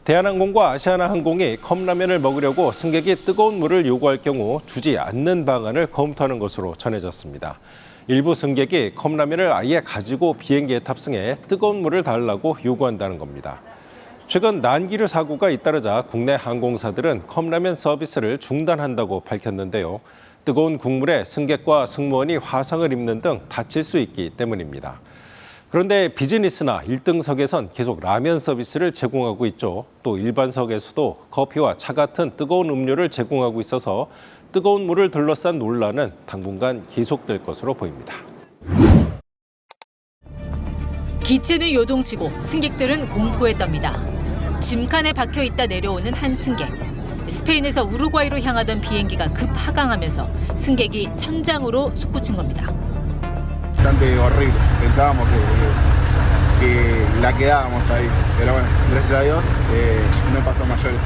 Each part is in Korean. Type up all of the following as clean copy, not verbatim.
대한항공과 아시아나항공이 컵라면을 먹으려고 승객이 뜨거운 물을 요구할 경우 주지 않는 방안을 검토하는 것으로 전해졌습니다. 일부 승객이 컵라면을 아예 가지고 비행기에 탑승해 뜨거운 물을 달라고 요구한다는 겁니다. 최근 난기류 사고가 잇따르자 국내 항공사들은 컵라면 서비스를 중단한다고 밝혔는데요. 뜨거운 국물에 승객과 승무원이 화상을 입는 등 다칠 수 있기 때문입니다. 그런데 비즈니스나 1등석에선 계속 라면 서비스를 제공하고 있죠. 또 일반석에서도 커피와 차 같은 뜨거운 음료를 제공하고 있어서 뜨거운 물을 둘러싼 논란은 당분간 계속될 것으로 보입니다. 기체는 요동치고 승객들은 공포에 떱니다. 짐칸에 박혀 있다 내려오는 한 승객. 스페인에서 우루과이로 향하던 비행기가 급 하강하면서 승객이 천장으로 솟구친 겁니다. Bastante horrible. Pensábamos que la quedábamos ahí, pero bueno, gracias a Dios no pasó mayores.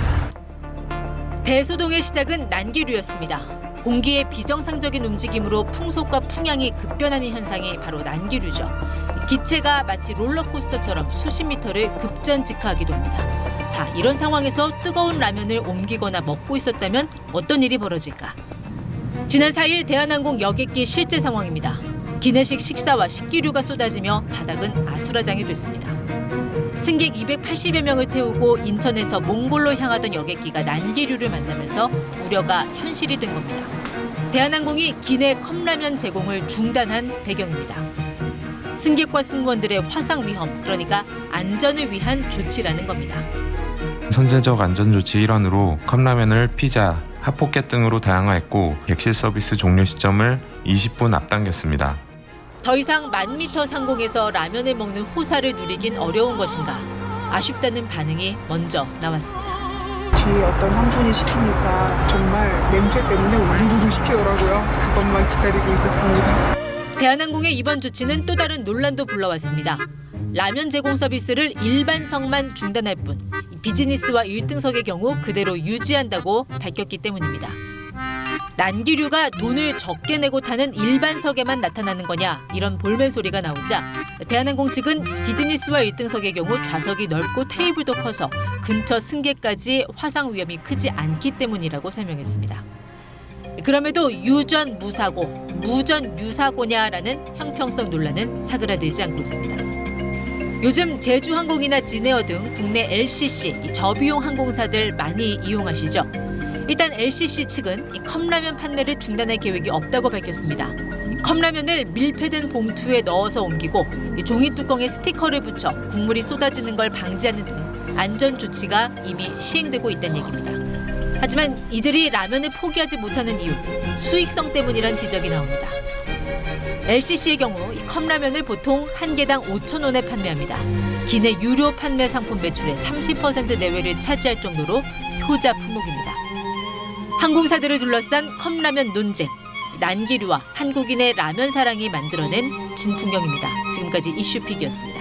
대소동의 시작은 난기류였습니다. 공기의 비정상적인 움직임으로 풍속과 풍향이 급변하는 현상이 바로 난기류죠. 기체가 마치 롤러코스터처럼 수십 미터를 급전직하하기도 합니다. 자, 이런 상황에서 뜨거운 라면을 옮기거나 먹고 있었다면 어떤 일이 벌어질까? 지난 4일 대한항공 여객기 실제 상황입니다. 기내식 식사와 식기류가 쏟아지며 바닥은 아수라장이 됐습니다. 승객 280여 명을 태우고 인천에서 몽골로 향하던 여객기가 난기류를 만나면서 우려가 현실이 된 겁니다. 대한항공이 기내 컵라면 제공을 중단한 배경입니다. 승객과 승무원들의 화상 위험, 그러니까 안전을 위한 조치라는 겁니다. 선제적 안전조치 일환으로 컵라면을 피자, 핫포켓 등으로 다양화했고 객실 서비스 종료 시점을 20분 앞당겼습니다. 더 이상 10,000m 상공에서 라면을 먹는 호사를 누리긴 어려운 것인가? 아쉽다는 반응이 먼저 나왔습니다. 뒤에 어떤 한 분이 시키니까 정말 냄새 때문에 우르르 시키더라고요. 그것만 기다리고 있었습니다. 대한항공의 이번 조치는 또 다른 논란도 불러왔습니다. 라면 제공 서비스를 일반석만 중단할 뿐 비즈니스와 1등석의 경우 그대로 유지한다고 밝혔기 때문입니다. 난기류가 돈을 적게 내고 타는 일반석에만 나타나는 거냐, 이런 볼멘 소리가 나오자 대한항공 측은 비즈니스와 1등석의 경우 좌석이 넓고 테이블도 커서 근처 승객까지 화상 위험이 크지 않기 때문이라고 설명했습니다. 그럼에도 유전 무사고, 무전 유사고냐라는 형평성 논란은 사그라들지 않고 있습니다. 요즘 제주항공이나 진에어 등 국내 LCC, 저비용 항공사들 많이 이용하시죠? 일단 LCC 측은 이 컵라면 판매를 중단할 계획이 없다고 밝혔습니다. 컵라면을 밀폐된 봉투에 넣어서 옮기고 종이 뚜껑에 스티커를 붙여 국물이 쏟아지는 걸 방지하는 등 안전 조치가 이미 시행되고 있다는 얘기입니다. 하지만 이들이 라면을 포기하지 못하는 이유, 수익성 때문이란 지적이 나옵니다. LCC의 경우 이 컵라면을 보통 한 개당 5,000원에 판매합니다. 기내 유료 판매 상품 매출의 30% 내외를 차지할 정도로 효자 품목입니다. 항공사들을 둘러싼 컵라면 논쟁, 난기류와 한국인의 라면 사랑이 만들어낸 진풍경입니다. 지금까지 이슈픽이었습니다.